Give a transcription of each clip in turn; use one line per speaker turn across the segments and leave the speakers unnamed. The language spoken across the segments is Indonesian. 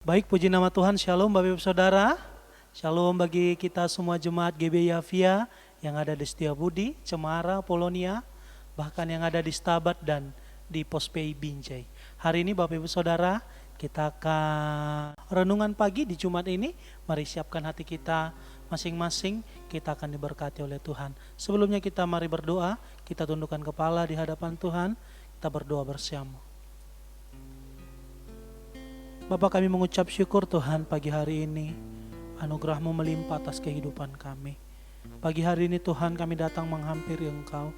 Baik, puji nama Tuhan, Shalom Bapak Ibu Saudara. Shalom bagi kita semua jemaat GB Yavia yang ada di Setiabudi, Cemara, Polonia, bahkan yang ada di Stabat dan di Pospei Binjai. Hari ini Bapak Ibu Saudara, kita akan renungan pagi di Jumat ini. Mari siapkan hati kita masing-masing, kita akan diberkati oleh Tuhan. Sebelumnya kita mari berdoa, kita tundukkan kepala di hadapan Tuhan, kita berdoa bersama. Bapa, kami mengucap syukur Tuhan pagi hari ini, anugerah-Mu melimpah atas kehidupan kami. Pagi hari ini Tuhan kami datang menghampiri Engkau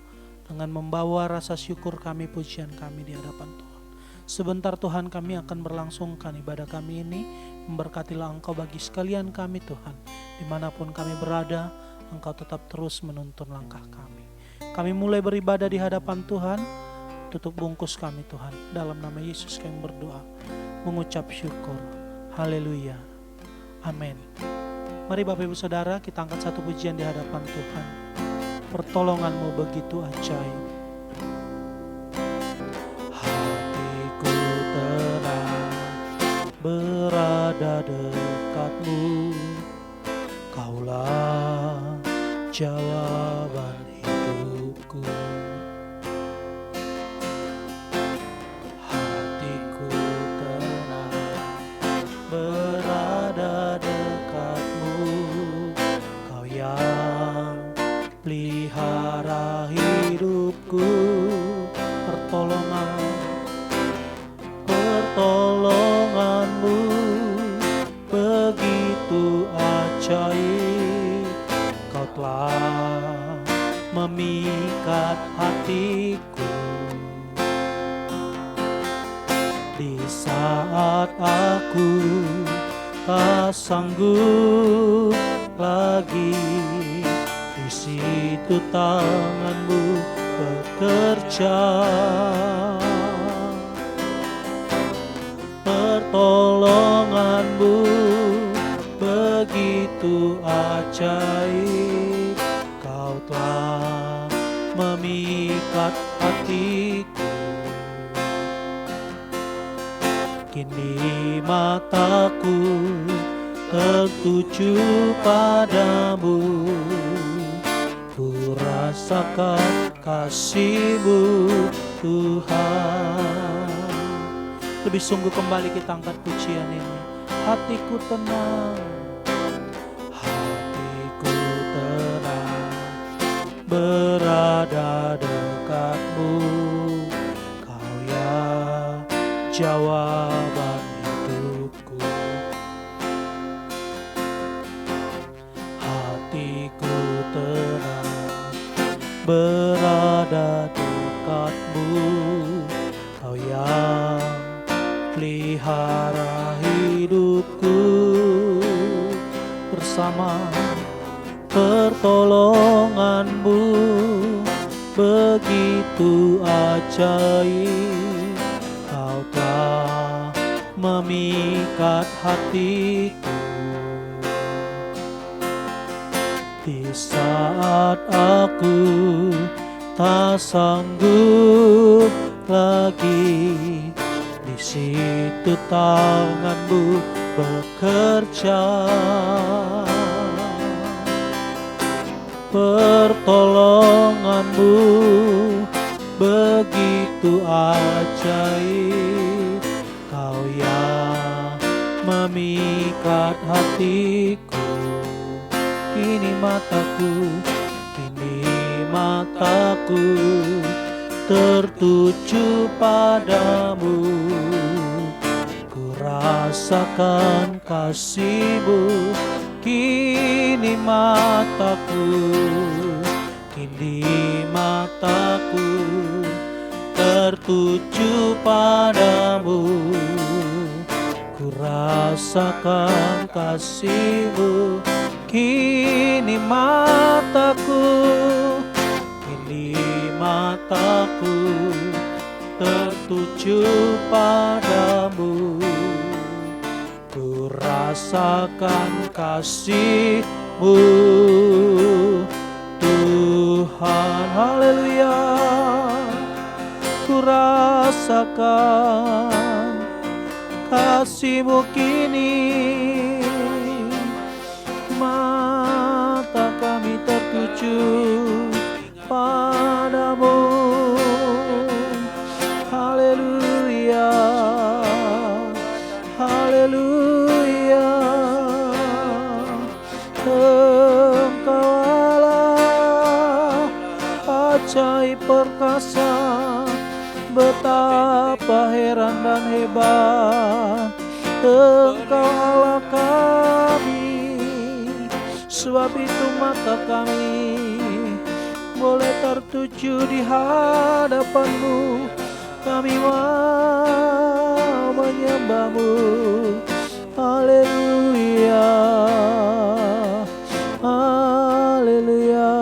dengan membawa rasa syukur kami, pujian kami di hadapan Tuhan. Sebentar Tuhan kami akan berlangsungkan ibadah kami ini, memberkatilah Engkau bagi sekalian kami Tuhan. Dimanapun kami berada, Engkau tetap terus menuntun langkah kami. Kami mulai beribadah di hadapan Tuhan, tutup bungkus kami Tuhan. Dalam nama Yesus kami berdoa, mengucap syukur. Haleluya. Amin. Mari Bapak Ibu Saudara, kita angkat satu pujian di hadapan Tuhan. Pertolongan-Mu begitu ajaib. Hatiku tenang berada dekat-Mu. Kaulah jawaban hidupku. Berada dekat-Mu, Kau yang pelihara hidupku. Pertolongan-Mu begitu ajaib. Kau telah memikat hatiku. Di saat aku tak sanggup lagi, di situ tangan-Mu bekerja. Pertolongan-Mu begitu ajaib. Kau telah memikat hatiku. Kini mataku tertuju padamu, ku rasakan kasih-Mu Tuhan. Lebih sungguh kembali kita angkat pujian ini. Hatiku tenang, hatiku tenang berada dekat-Mu. Kau yang jawaban hidupku. Hatiku tenang berada dekat-Mu. Kau yang pelihara hidupku. Bersama pertolongan-Mu begitu ajaib. Kau telah memikat hatiku. Di saat aku tak sanggup lagi, di situ tangan-Mu bekerja. Pertolongan-Mu begitu ajaib. Kau yang memikat hatiku. Kini mataku tertuju padamu. Ku rasakan kasih-Mu. Kini mataku tertuju padamu. Ku rasakan kasih-Mu. Kini mataku tertuju padamu. Ku rasakan kasih-Mu Tuhan. Haleluya. Ku rasakan kasih-Mu kini. Mata kami tertuju padamu. Haleluya, haleluya. Engkau Allah ajaib perkasa, betapa heran dan hebat Engkau Allah kami. Sebab itu mata kami boleh tertuju di hadapan-Mu. Kami mau menyembah-Mu. Haleluya, haleluya.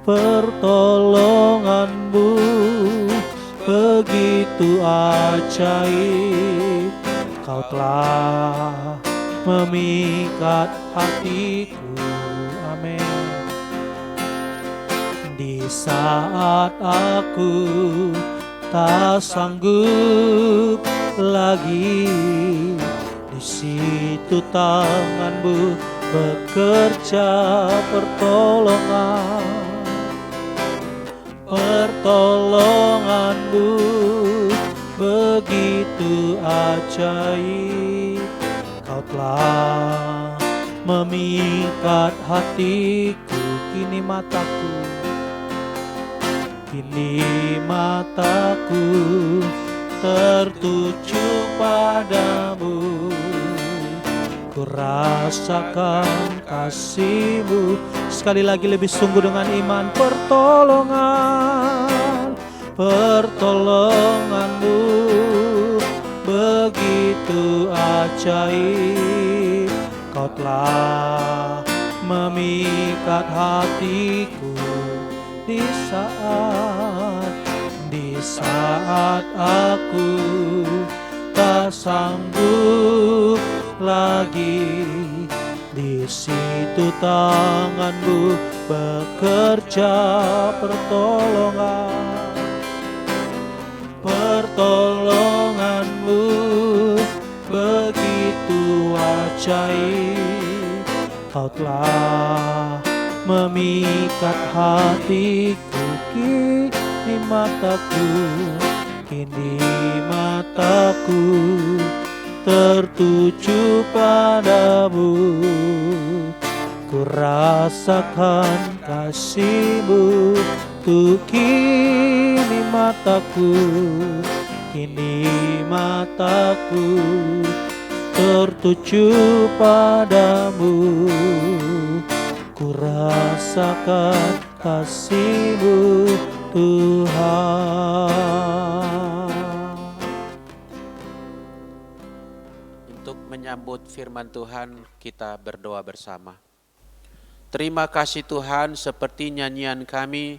Pertolongan-Mu begitu ajaib, Kau telah memikat hatiku. Amin. Di saat aku tak sanggup lagi, di situ tangan-Mu bekerja pertolongan. Pertolongan-Mu begitu ajaib, Kau telah memikat hatiku. Kini mataku tertuju padamu. Ku rasakan kasih-Mu. Sekali lagi lebih sungguh dengan iman. Pertolongan-Mu begitu ajaib, Kau telah memikat hatiku. Di saat aku tak sanggup lagi, di situ tangan-Mu bekerja pertolongan. Pertolongan-Mu begitu ajaib, Kau telah memikat hatiku. Kini mataku tertuju padamu. Ku rasakan kasih-Mu. Tuh kini mataku tertuju padamu. Ku rasakan kasih-Mu, Tuhan.
Untuk menyambut firman Tuhan, kita berdoa bersama. Terima kasih Tuhan, seperti nyanyian kami,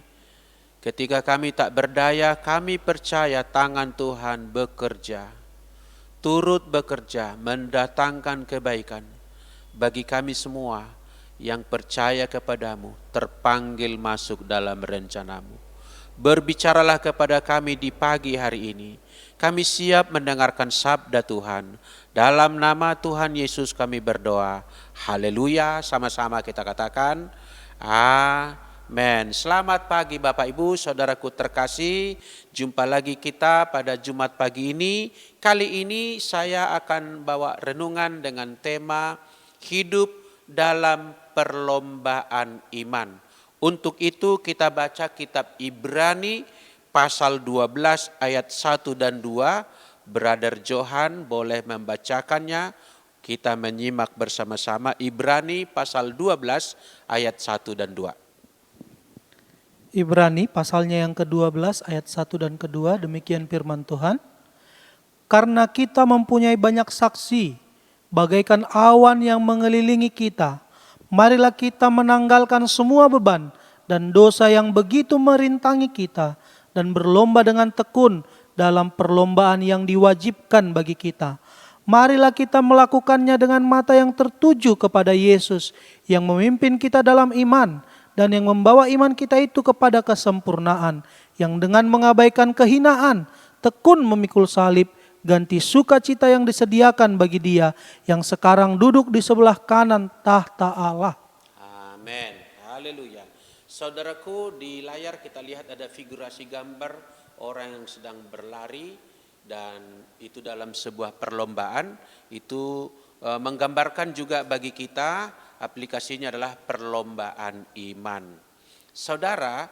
ketika kami tak berdaya, kami percaya tangan Tuhan bekerja, turut bekerja, mendatangkan kebaikan bagi kami semua yang percaya kepadamu, terpanggil masuk dalam rencanamu. Berbicaralah kepada kami di pagi hari ini. Kami siap mendengarkan sabda Tuhan. Dalam nama Tuhan Yesus kami berdoa. Haleluya. Sama-sama kita katakan amin. Selamat pagi Bapak Ibu, saudaraku terkasih. Jumpa lagi kita pada Jumat pagi ini. Kali ini saya akan bawa renungan dengan tema hidup dalam perlombaan iman. Untuk itu kita baca kitab Ibrani pasal 12 ayat 1 dan 2. Brother Johan boleh membacakannya. Kita menyimak bersama-sama Ibrani pasal 12 ayat 1 dan 2.
Ibrani pasalnya yang ke-12 ayat 1 dan ke-2, demikian firman Tuhan. Karena kita mempunyai banyak saksi, bagaikan awan yang mengelilingi kita, marilah kita menanggalkan semua beban dan dosa yang begitu merintangi kita, dan berlomba dengan tekun dalam perlombaan yang diwajibkan bagi kita. Marilah kita melakukannya dengan mata yang tertuju kepada Yesus, yang memimpin kita dalam iman, dan yang membawa iman kita itu kepada kesempurnaan. yang dengan mengabaikan kehinaan, tekun memikul salib, ganti sukacita yang disediakan bagi Dia yang sekarang duduk di sebelah kanan tahta Allah.
Amin. Haleluya. Saudaraku, di layar kita lihat ada figurasi gambar orang yang sedang berlari, dan itu dalam sebuah perlombaan. Itu menggambarkan juga bagi kita, aplikasinya adalah perlombaan iman. Saudara,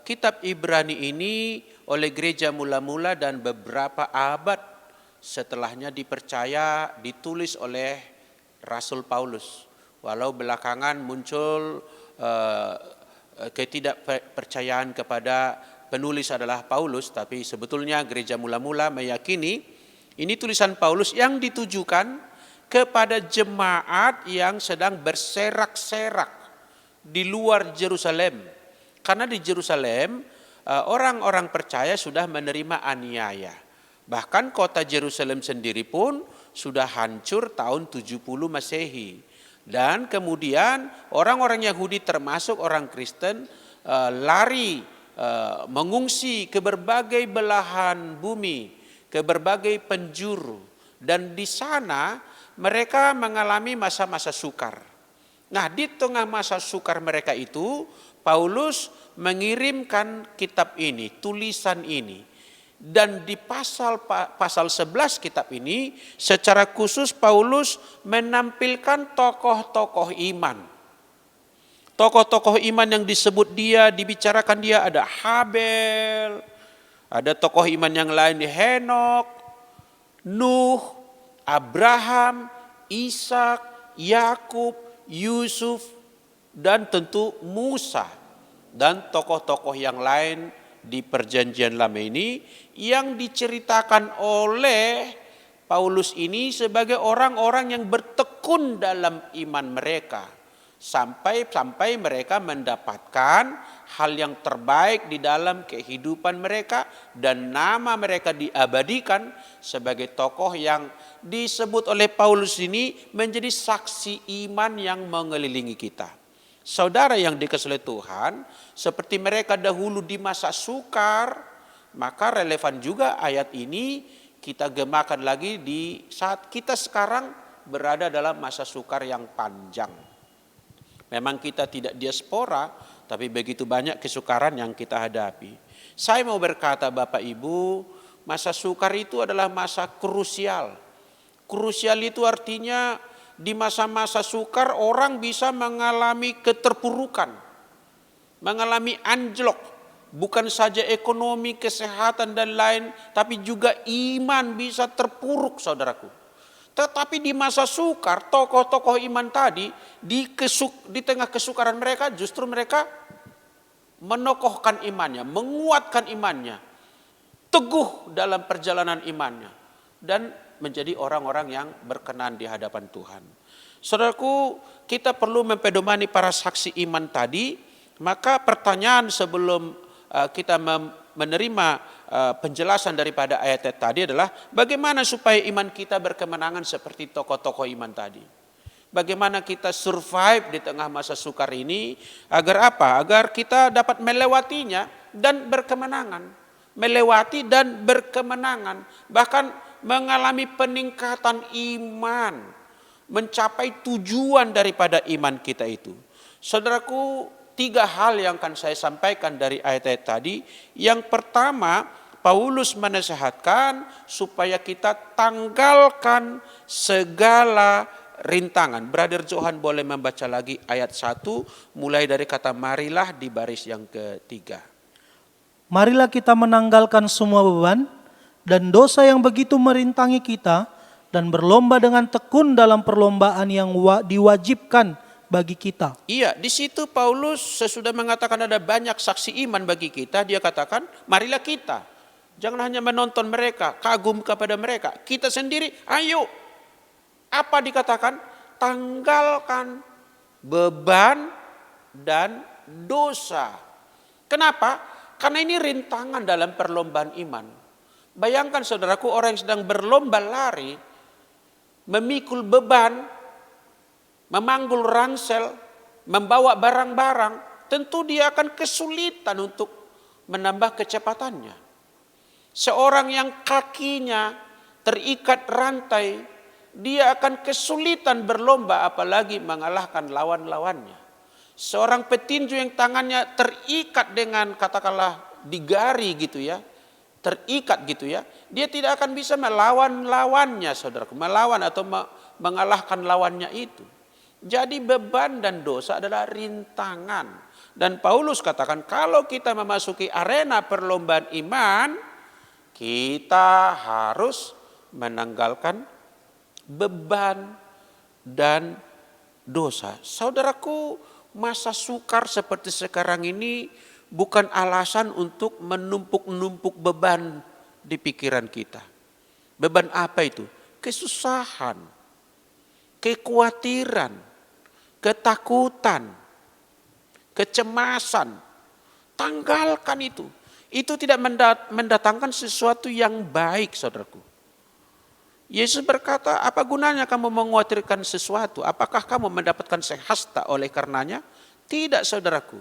kitab Ibrani ini oleh gereja mula-mula dan beberapa abad setelahnya dipercaya ditulis oleh Rasul Paulus. Walau belakangan muncul ketidakpercayaan kepada penulis adalah Paulus, tapi sebetulnya gereja mula-mula meyakini ini tulisan Paulus yang ditujukan kepada jemaat yang sedang berserak-serak di luar Yerusalem. Karena di Yerusalem orang-orang percaya sudah menerima aniaya. Bahkan kota Yerusalem sendiri pun sudah hancur tahun 70 Masehi. Dan kemudian orang-orang Yahudi termasuk orang Kristen lari mengungsi ke berbagai belahan bumi, ke berbagai penjuru. Dan di sana mereka mengalami masa-masa sukar. Nah, di tengah masa sukar mereka itu, Paulus mengirimkan kitab ini, tulisan ini. Dan di pasal 11 kitab ini secara khusus Paulus menampilkan tokoh-tokoh iman. Tokoh-tokoh iman yang disebut dia, dibicarakan dia, ada Habel, ada tokoh iman yang lain, Henok, Nuh, Abraham, Ishak, Yakub, Yusuf, dan tentu Musa, dan tokoh-tokoh yang lain di perjanjian lama ini yang diceritakan oleh Paulus ini sebagai orang-orang yang bertekun dalam iman mereka sampai mereka mendapatkan hal yang terbaik di dalam kehidupan mereka, dan nama mereka diabadikan sebagai tokoh yang disebut oleh Paulus ini menjadi saksi iman yang mengelilingi kita. Saudara yang dikasihi Tuhan, seperti mereka dahulu di masa sukar, maka relevan juga ayat ini kita gemakan lagi di saat kita sekarang berada dalam masa sukar yang panjang. Memang kita tidak diaspora, tapi begitu banyak kesukaran yang kita hadapi. Saya mau berkata Bapak Ibu, masa sukar itu adalah masa krusial. Krusial itu artinya di masa-masa sukar orang bisa mengalami keterpurukan, mengalami anjlok, bukan saja ekonomi, kesehatan dan lain, tapi juga iman bisa terpuruk saudaraku. Tetapi di masa sukar, tokoh-tokoh iman tadi di tengah kesukaran mereka justru mereka menokohkan imannya, menguatkan imannya, teguh dalam perjalanan imannya, dan menjadi orang-orang yang berkenan di hadapan Tuhan. Saudaraku, kita perlu mempedomani para saksi iman tadi. Maka pertanyaan sebelum kita menerima penjelasan daripada ayat tadi adalah bagaimana supaya iman kita berkemenangan seperti tokoh-tokoh iman tadi. Bagaimana kita survive di tengah masa sukar ini, agar apa? Agar kita dapat melewatinya dan berkemenangan. Melewati dan berkemenangan. Bahkan mengalami peningkatan iman, mencapai tujuan daripada iman kita itu. Saudaraku, 3 hal yang akan saya sampaikan dari ayat-ayat tadi. Yang pertama, Paulus menasihatkan supaya kita tanggalkan segala rintangan. Brother Johan boleh membaca lagi ayat 1 mulai dari kata marilah di baris yang ketiga.
Marilah kita menanggalkan semua beban dan dosa yang begitu merintangi kita, dan berlomba dengan tekun dalam perlombaan yang diwajibkan bagi kita.
Iya, di situ Paulus sesudah mengatakan ada banyak saksi iman bagi kita, dia katakan marilah kita. Jangan hanya menonton mereka, kagum kepada mereka. Kita sendiri, ayo. Apa dikatakan? Tanggalkan beban dan dosa. Kenapa? Karena ini rintangan dalam perlombaan iman. Bayangkan saudaraku, orang yang sedang berlomba lari, memikul beban, memanggul ransel, membawa barang-barang, tentu dia akan kesulitan untuk menambah kecepatannya. Seorang yang kakinya terikat rantai, dia akan kesulitan berlomba apalagi mengalahkan lawan-lawannya. Seorang petinju yang tangannya terikat dengan katakanlah digari gitu ya, terikat gitu ya, dia tidak akan bisa melawan lawannya, saudaraku, melawan atau mengalahkan lawannya itu. Jadi beban dan dosa adalah rintangan. Dan Paulus katakan kalau kita memasuki arena perlombaan iman, kita harus menanggalkan beban dan dosa. Saudaraku, masa sukar seperti sekarang ini bukan alasan untuk menumpuk-numpuk beban di pikiran kita. Beban apa itu? Kesusahan, kekhawatiran, ketakutan, kecemasan. Tanggalkan itu. Itu tidak mendatangkan sesuatu yang baik, saudaraku. Yesus berkata, apa gunanya kamu mengkhawatirkan sesuatu? Apakah kamu mendapatkan sehasta oleh karenanya? Tidak, saudaraku.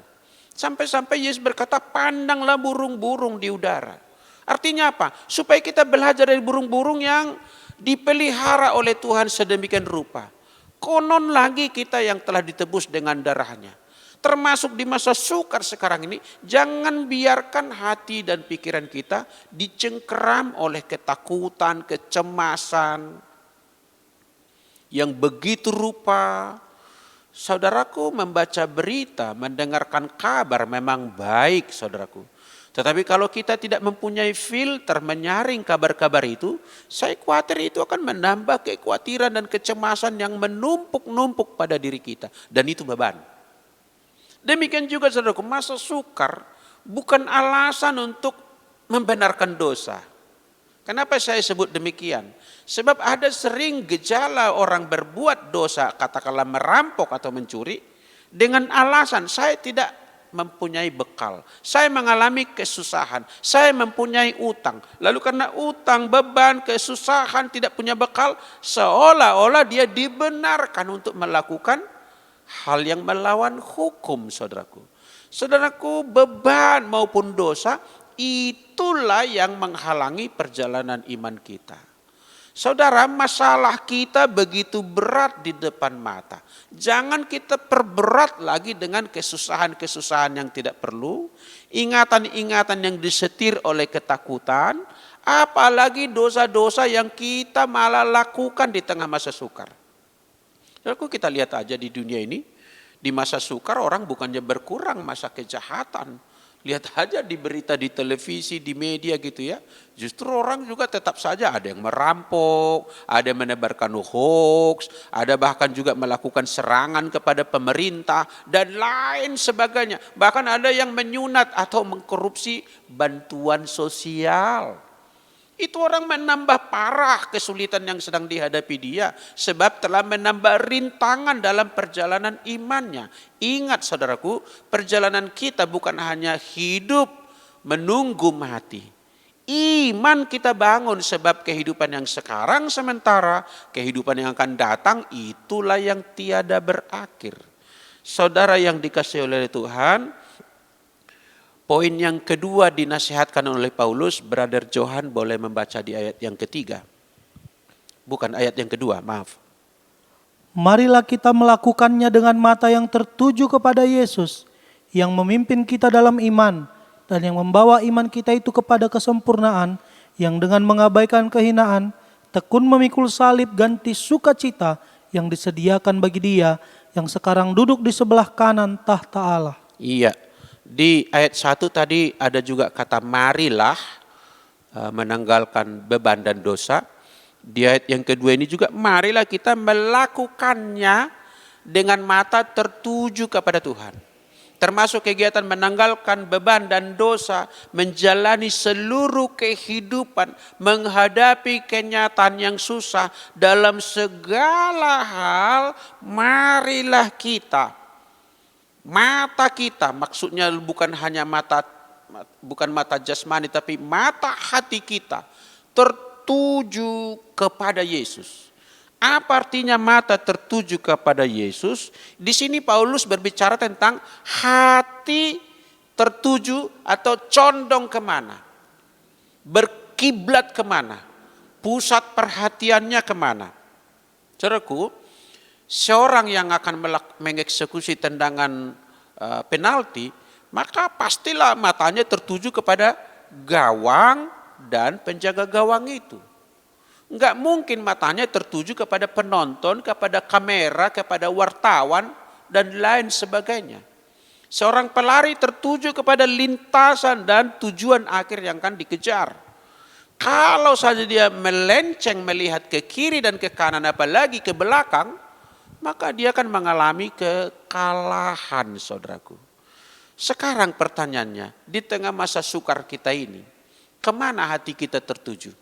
Sampai-sampai Yesus berkata, pandanglah burung-burung di udara. Artinya apa? Supaya kita belajar dari burung-burung yang dipelihara oleh Tuhan sedemikian rupa. Konon lagi kita yang telah ditebus dengan darahnya. Termasuk di masa sukar sekarang ini, jangan biarkan hati dan pikiran kita dicengkeram oleh ketakutan, kecemasan yang begitu rupa. Saudaraku, membaca berita, mendengarkan kabar memang baik, saudaraku. Tetapi kalau kita tidak mempunyai filter menyaring kabar-kabar itu, saya khawatir itu akan menambah kekhawatiran dan kecemasan yang menumpuk-numpuk pada diri kita. Dan itu beban. Demikian juga saudaraku, masa sukar bukan alasan untuk membenarkan dosa. Kenapa saya sebut demikian? Sebab ada sering gejala orang berbuat dosa, katakanlah merampok atau mencuri, dengan alasan saya tidak mempunyai bekal. Saya mengalami kesusahan, saya mempunyai utang. Lalu karena utang, beban, kesusahan, tidak punya bekal, seolah-olah dia dibenarkan untuk melakukan hal yang melawan hukum, saudaraku. Saudaraku, beban maupun dosa itulah yang menghalangi perjalanan iman kita. Saudara, masalah kita begitu berat di depan mata. Jangan kita perberat lagi dengan kesusahan-kesusahan yang tidak perlu, ingatan-ingatan yang disetir oleh ketakutan, apalagi dosa-dosa yang kita malah lakukan di tengah masa sukar. Saudaraku, kita lihat aja di dunia ini, di masa sukar orang bukannya berkurang masa kejahatan. Lihat aja di berita, di televisi, di media gitu ya. Justru orang juga tetap saja ada yang merampok, ada yang menebarkan hoax, ada bahkan juga melakukan serangan kepada pemerintah dan lain sebagainya. Bahkan ada yang menyunat atau mengkorupsi bantuan sosial. Itu orang menambah parah kesulitan yang sedang dihadapi dia. Sebab telah menambah rintangan dalam perjalanan imannya. Ingat saudaraku, perjalanan kita bukan hanya hidup menunggu mati. Iman kita bangun sebab kehidupan yang sekarang sementara, kehidupan yang akan datang itulah yang tiada berakhir. Saudara yang dikasihi oleh Tuhan, poin yang kedua dinasihatkan oleh Paulus, Brother Johan boleh membaca di ayat yang ketiga. Bukan ayat yang kedua, maaf.
Marilah kita melakukannya dengan mata yang tertuju kepada Yesus, yang memimpin kita dalam iman, dan yang membawa iman kita itu kepada kesempurnaan, yang dengan mengabaikan kehinaan, tekun memikul salib ganti sukacita yang disediakan bagi Dia, yang sekarang duduk di sebelah kanan tahta Allah.
Iya. Di ayat 1 tadi ada juga kata marilah menanggalkan beban dan dosa. Di ayat yang kedua ini juga marilah kita melakukannya dengan mata tertuju kepada Tuhan. Termasuk kegiatan menanggalkan beban dan dosa, menjalani seluruh kehidupan, menghadapi kenyataan yang susah dalam segala hal, marilah kita. Mata kita, maksudnya bukan hanya mata jasmani, tapi mata hati kita tertuju kepada Yesus. Apa artinya mata tertuju kepada Yesus? Di sini Paulus berbicara tentang hati tertuju atau condong kemana, berkiblat kemana, pusat perhatiannya kemana. Saudaraku, seorang yang akan mengeksekusi tendangan penalti, maka pastilah matanya tertuju kepada gawang dan penjaga gawang itu. Enggak mungkin matanya tertuju kepada penonton, kepada kamera, kepada wartawan, dan lain sebagainya. Seorang pelari tertuju kepada lintasan dan tujuan akhir yang akan dikejar. Kalau saja dia melenceng melihat ke kiri dan ke kanan, apalagi ke belakang, maka dia akan mengalami kekalahan, saudaraku. Sekarang pertanyaannya, di tengah masa sukar kita ini, kemana hati kita tertuju?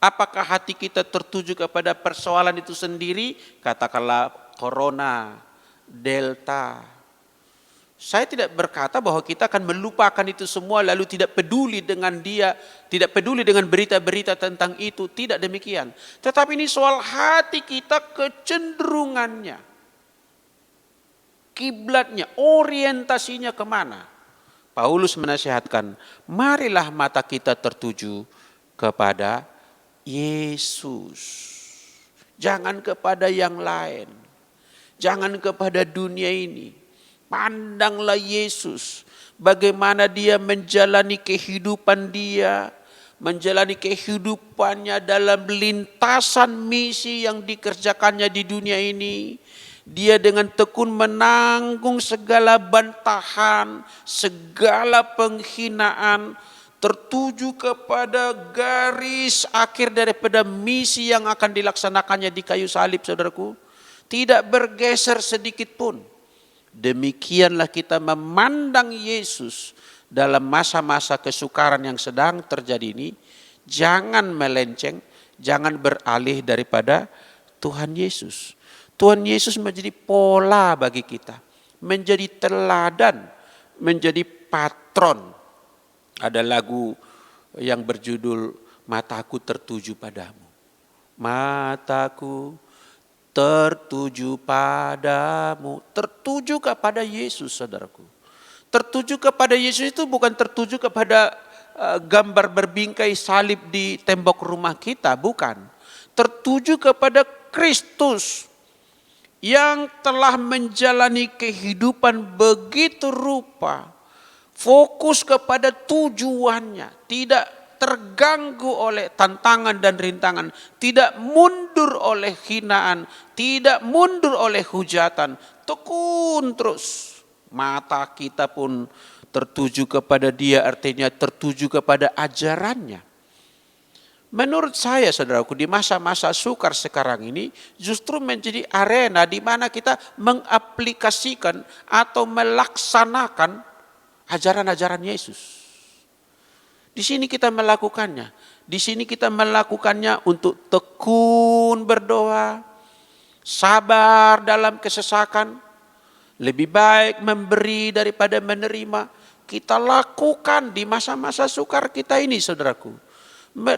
Apakah hati kita tertuju kepada persoalan itu sendiri? Katakanlah corona, delta. Saya tidak berkata bahwa kita akan melupakan itu semua lalu tidak peduli dengan dia, tidak peduli dengan berita-berita tentang itu. Tidak demikian. Tetapi ini soal hati kita, kecenderungannya, kiblatnya, orientasinya kemana. Paulus menasihatkan, marilah mata kita tertuju kepada Yesus. Jangan kepada yang lain. Jangan kepada dunia ini. Pandanglah Yesus. Bagaimana dia menjalani kehidupan dia. Menjalani kehidupannya dalam lintasan misi yang dikerjakannya di dunia ini. Dia dengan tekun menanggung segala bantahan, segala penghinaan, tertuju kepada garis akhir daripada misi yang akan dilaksanakannya di kayu salib, saudaraku. Tidak bergeser sedikit pun. Demikianlah kita memandang Yesus dalam masa-masa kesukaran yang sedang terjadi ini. Jangan melenceng, jangan beralih daripada Tuhan Yesus. Tuhan Yesus menjadi pola bagi kita, menjadi teladan, menjadi patron. Ada lagu yang berjudul Mataku Tertuju Padamu. Mataku tertuju padamu, tertuju kepada Yesus, saudaraku. Tertuju kepada Yesus itu bukan tertuju kepada gambar berbingkai salib di tembok rumah kita, bukan. Tertuju kepada Kristus yang telah menjalani kehidupan begitu rupa, fokus kepada tujuannya, tidak terganggu oleh tantangan dan rintangan, tidak mundur oleh hinaan, tidak mundur oleh hujatan, tekun terus. Mata kita pun tertuju kepada Dia, artinya tertuju kepada ajarannya. Menurut saya, saudaraku, di masa-masa sukar sekarang ini justru menjadi arena di mana kita mengaplikasikan atau melaksanakan ajaran-ajaran Yesus. Di sini kita melakukannya. Di sini kita melakukannya untuk tekun berdoa, sabar dalam kesesakan, lebih baik memberi daripada menerima. Kita lakukan di masa-masa sukar kita ini, saudaraku.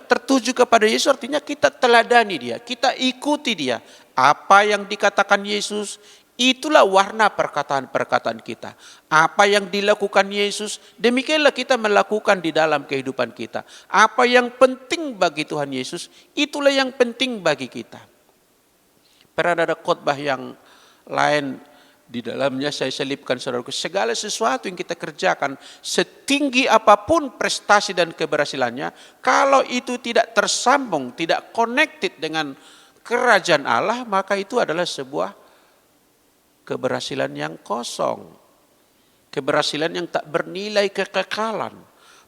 Tertuju kepada Yesus artinya kita teladani Dia, kita ikuti Dia. Apa yang dikatakan Yesus, itulah warna perkataan-perkataan kita. Apa yang dilakukan Yesus, demikianlah kita melakukan di dalam kehidupan kita. Apa yang penting bagi Tuhan Yesus, itulah yang penting bagi kita. Pernah ada khotbah yang lain, di dalamnya saya selipkan, saudaraku, segala sesuatu yang kita kerjakan, setinggi apapun prestasi dan keberhasilannya, kalau itu tidak tersambung, tidak connected dengan kerajaan Allah, maka itu adalah sebuah keberhasilan yang kosong. Keberhasilan yang tak bernilai kekekalan.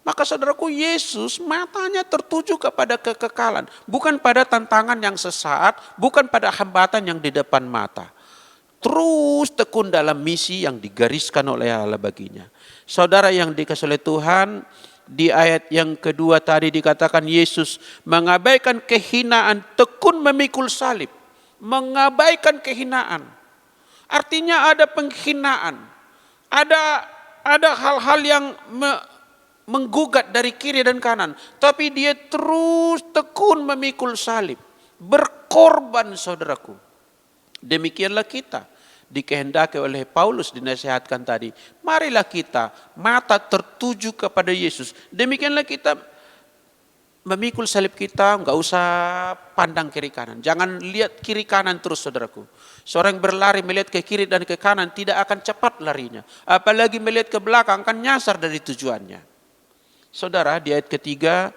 Maka saudaraku, Yesus matanya tertuju kepada kekekalan. Bukan pada tantangan yang sesaat, bukan pada hambatan yang di depan mata. Terus tekun dalam misi yang digariskan oleh Allah baginya. Saudara yang dikasihi oleh Tuhan, di ayat yang kedua tadi dikatakan Yesus mengabaikan kehinaan, tekun memikul salib. Mengabaikan kehinaan. Artinya ada penghinaan. Ada hal-hal yang menggugat dari kiri dan kanan. Tapi dia terus tekun memikul salib. Berkorban, saudaraku. Demikianlah kita. dikehendaki oleh Paulus dinasihatkan tadi. Marilah kita mata tertuju kepada Yesus. Demikianlah kita memikul salib kita, enggak usah pandang kiri kanan. Jangan lihat kiri kanan terus, saudaraku. Seorang yang berlari melihat ke kiri dan ke kanan tidak akan cepat larinya. Apalagi melihat ke belakang akan nyasar dari tujuannya. Saudara, di ayat ketiga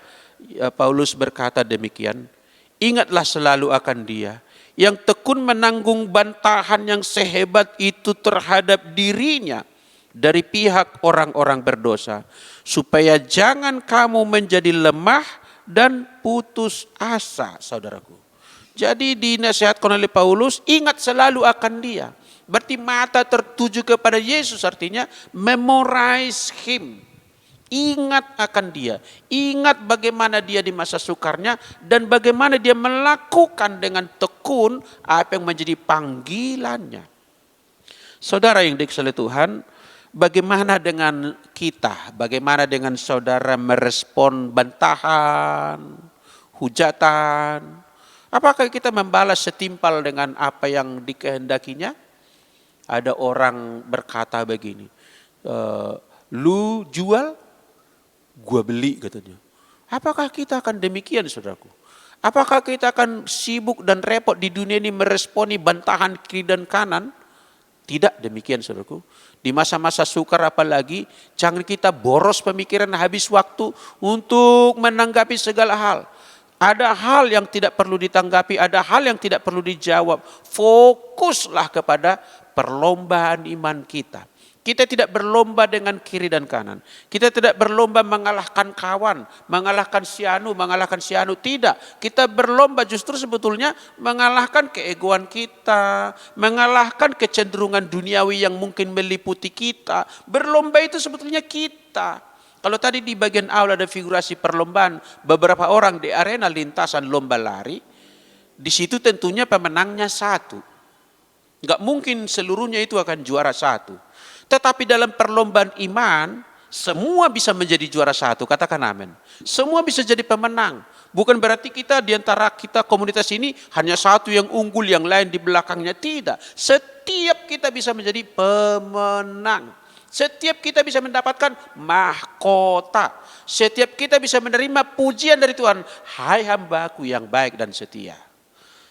Paulus berkata demikian, ingatlah selalu akan Dia yang tekun menanggung bantahan yang sehebat itu terhadap dirinya dari pihak orang-orang berdosa, supaya jangan kamu menjadi lemah dan putus asa, saudaraku. Jadi dinasihatkan oleh Paulus, ingat selalu akan Dia. Berarti mata tertuju kepada Yesus, artinya memorize Him. Ingat akan Dia, ingat bagaimana Dia di masa sukarnya dan bagaimana Dia melakukan dengan tekun apa yang menjadi panggilannya. Saudara yang dikasihi Tuhan, bagaimana dengan kita? Bagaimana dengan saudara merespon bantahan, hujatan? Apakah kita membalas setimpal dengan apa yang dikehendakinya? Ada orang berkata begini, lu jual, gua beli, katanya. Apakah kita akan demikian, saudaraku? Apakah kita akan sibuk dan repot di dunia ini meresponi bantahan kiri dan kanan? Tidak demikian, saudaraku. Di masa-masa sukar apalagi, jangan kita boros pemikiran, habis waktu untuk menanggapi segala hal. Ada hal yang tidak perlu ditanggapi, ada hal yang tidak perlu dijawab. Fokuslah kepada perlombaan iman kita. Kita tidak berlomba dengan kiri dan kanan. Kita tidak berlomba mengalahkan kawan, mengalahkan si anu, mengalahkan si anu. Tidak. Kita berlomba justru sebetulnya mengalahkan keegoan kita, mengalahkan kecenderungan duniawi yang mungkin meliputi kita. Berlomba itu sebetulnya kita. Kalau tadi di bagian awal ada figurasi perlombaan, beberapa orang di arena lintasan lomba lari, di situ tentunya pemenangnya satu. Enggak mungkin seluruhnya itu akan juara satu. Tetapi dalam perlombaan iman, semua bisa menjadi juara satu, katakan amin. Semua bisa jadi pemenang. Bukan berarti kita di antara kita komunitas ini hanya satu yang unggul, yang lain di belakangnya. Tidak. Setiap kita bisa menjadi pemenang. Setiap kita bisa mendapatkan mahkota. Setiap kita bisa menerima pujian dari Tuhan. Hai hambaku yang baik dan setia.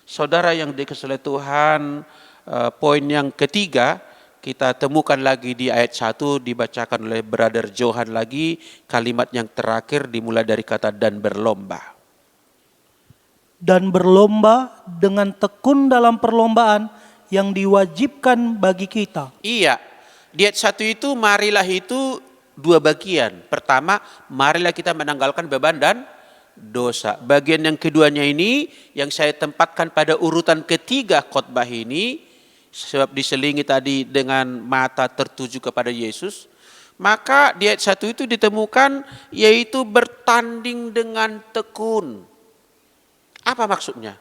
Saudara yang dikasihi Tuhan, poin yang ketiga, kita temukan lagi di ayat 1 dibacakan oleh Brother Johan lagi, kalimat yang terakhir dimulai dari kata dan berlomba.
Dan berlomba dengan tekun dalam perlombaan yang diwajibkan bagi kita.
Iya, di ayat 1 itu marilah itu dua bagian. Pertama, marilah kita menanggalkan beban dan dosa. Bagian yang keduanya ini yang saya tempatkan pada urutan ketiga khotbah ini, sebab diselingi tadi dengan mata tertuju kepada Yesus, maka di ayat 1 itu ditemukan yaitu bertanding dengan tekun. Apa maksudnya?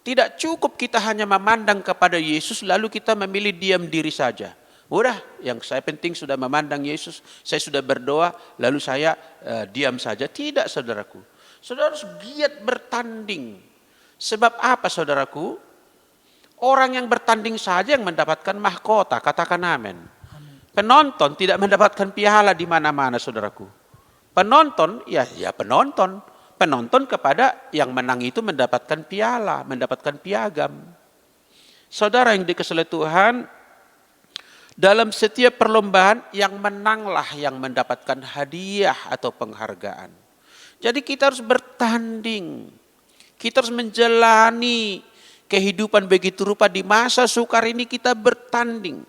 Tidak cukup kita hanya memandang kepada Yesus lalu kita memilih diam diri saja. Udah, yang saya penting sudah memandang Yesus, saya sudah berdoa, lalu saya diam saja. Tidak, saudaraku. Saudara harus giat bertanding. Sebab apa, saudaraku? Orang yang bertanding saja yang mendapatkan mahkota, katakan amin. Penonton tidak mendapatkan piala di mana-mana, saudaraku. Penonton, ya penonton. Penonton kepada yang menang itu mendapatkan piala, mendapatkan piagam. Saudara yang dikasihi Tuhan, dalam setiap perlombaan yang menanglah yang mendapatkan hadiah atau penghargaan. Jadi kita harus bertanding. Kita harus menjalani kehidupan begitu rupa di masa sukar ini. Kita bertanding.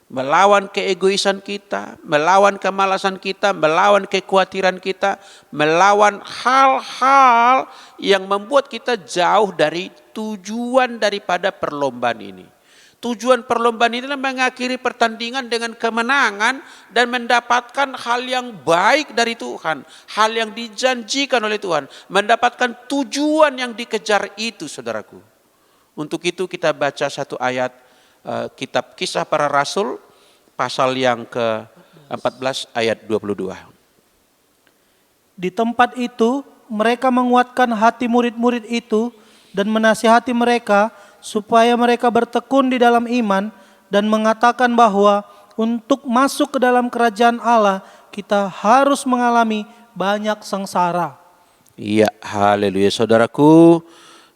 Melawan keegoisan kita, melawan kemalasan kita, melawan kekhawatiran kita, melawan hal-hal yang membuat kita jauh dari tujuan daripada perlombaan ini. Tujuan perlombaan ini adalah mengakhiri pertandingan dengan kemenangan dan mendapatkan hal yang baik dari Tuhan, hal yang dijanjikan oleh Tuhan, mendapatkan tujuan yang dikejar itu, saudaraku. Untuk itu kita baca satu ayat kitab Kisah Para Rasul pasal yang ke-14 ayat 22.
Di tempat itu mereka menguatkan hati murid-murid itu dan menasihati mereka supaya mereka bertekun di dalam iman dan mengatakan bahwa untuk masuk ke dalam kerajaan Allah kita harus mengalami banyak sengsara.
Iya, haleluya saudaraku.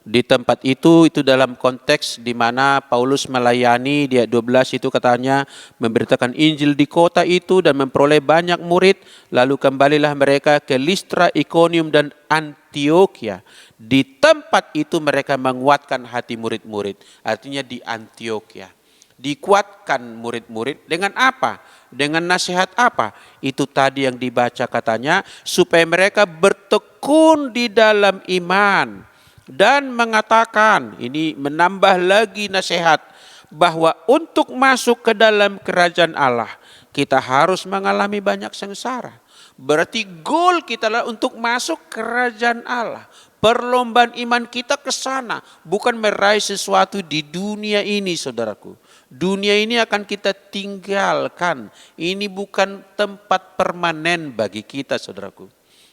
Di tempat itu dalam konteks di mana Paulus melayani, di ayat 12 itu katanya memberitakan Injil di kota itu dan memperoleh banyak murid. Lalu kembalilah mereka ke Listra, Ikonium dan Antioquia. Di tempat itu mereka menguatkan hati murid-murid. Artinya di Antioquia. Dikuatkan murid-murid dengan apa? Dengan nasihat apa? Itu tadi yang dibaca katanya, supaya mereka bertekun di dalam iman. Dan mengatakan, ini menambah lagi nasihat, bahwa untuk masuk ke dalam kerajaan Allah, kita harus mengalami banyak sengsara. Berarti goal kita adalah untuk masuk kerajaan Allah. Perlombaan iman kita ke sana, bukan meraih sesuatu di dunia ini, saudaraku. Dunia ini akan kita tinggalkan. Ini bukan tempat permanen bagi kita, saudaraku.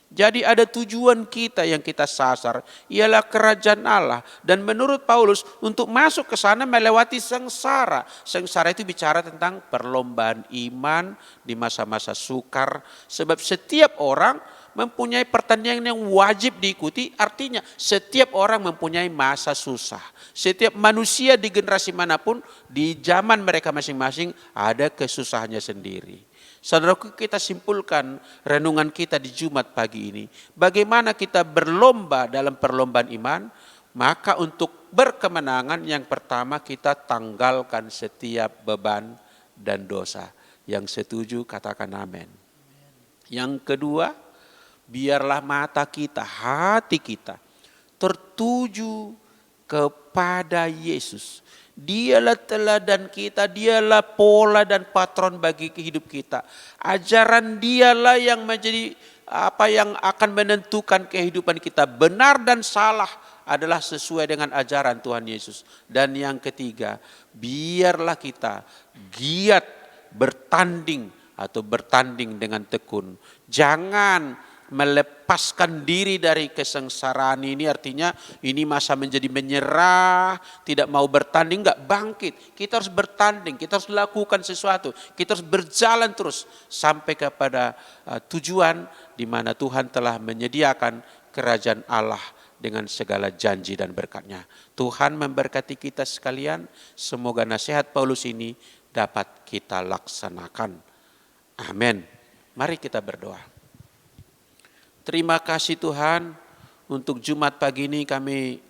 Jadi ada tujuan kita yang kita sasar, ialah kerajaan Allah. Dan menurut Paulus, untuk masuk ke sana melewati sengsara. Sengsara itu bicara tentang perlombaan iman di masa-masa sukar. Sebab setiap orang mempunyai pertandingan yang wajib diikuti, artinya setiap orang mempunyai masa susah. Setiap manusia di generasi manapun, di zaman mereka masing-masing ada kesusahannya sendiri. Saudaraku, kita simpulkan renungan kita di Jumat pagi ini. Bagaimana kita berlomba dalam perlombaan iman? Maka untuk berkemenangan yang pertama kita tanggalkan setiap beban dan dosa. Yang setuju katakan amin. Yang kedua, biarlah mata kita, hati kita tertuju kepada Yesus. Dialah teladan kita, dialah pola dan patron bagi hidup kita. Ajaran dialah yang menjadi apa yang akan menentukan kehidupan kita. Benar dan salah adalah sesuai dengan ajaran Tuhan Yesus. Dan yang ketiga, biarlah kita giat bertanding atau bertanding dengan tekun. Jangan melepaskan diri dari kesengsaraan ini, artinya ini masa menjadi menyerah, tidak mau bertanding, enggak bangkit. Kita harus bertanding, kita harus lakukan sesuatu, kita harus berjalan terus sampai kepada tujuan di mana Tuhan telah menyediakan kerajaan Allah dengan segala janji dan berkat-Nya. Tuhan memberkati kita sekalian, semoga nasihat Paulus ini dapat kita laksanakan. Amin. Mari kita berdoa. Terima kasih Tuhan, untuk Jumat pagi ini kami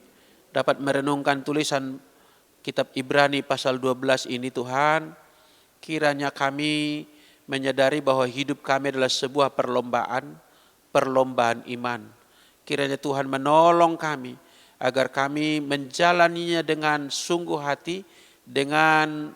dapat merenungkan tulisan kitab Ibrani pasal 12 ini Tuhan. Kiranya kami menyadari bahwa hidup kami adalah sebuah perlombaan iman. Kiranya Tuhan menolong kami agar kami menjalaninya dengan sungguh hati, dengan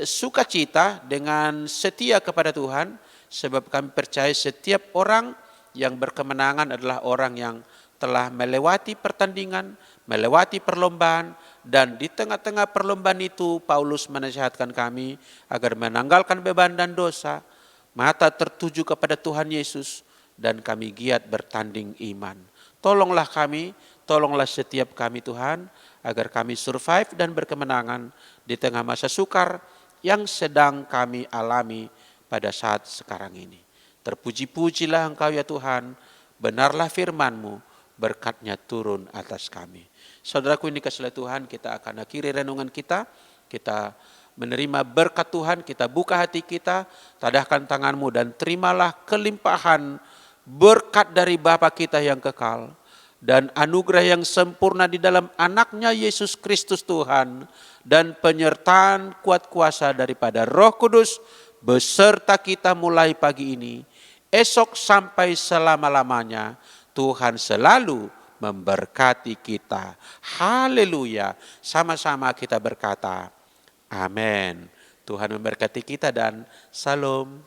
sukacita, dengan setia kepada Tuhan. Sebab kami percaya setiap orang yang berkemenangan adalah orang yang telah melewati pertandingan, melewati perlombaan, dan di tengah-tengah perlombaan itu Paulus menasihatkan kami agar menanggalkan beban dan dosa, mata tertuju kepada Tuhan Yesus, dan kami giat bertanding iman. Tolonglah kami, tolonglah setiap kami Tuhan, agar kami survive dan berkemenangan di tengah masa sukar yang sedang kami alami pada saat sekarang ini. Terpuji-pujilah Engkau ya Tuhan, benarlah firman-Mu, berkat-Nya turun atas kami. Saudaraku, ini kasih Tuhan, kita akan akhiri renungan kita menerima berkat Tuhan, kita buka hati kita, tadahkan tangan-Mu dan terimalah kelimpahan berkat dari Bapa kita yang kekal, dan anugerah yang sempurna di dalam anaknya Yesus Kristus Tuhan, dan penyertaan kuat kuasa daripada Roh Kudus, beserta kita mulai pagi ini, esok sampai selama-lamanya. Tuhan selalu memberkati kita. Haleluya. Sama-sama kita berkata, amin. Tuhan memberkati kita dan salam.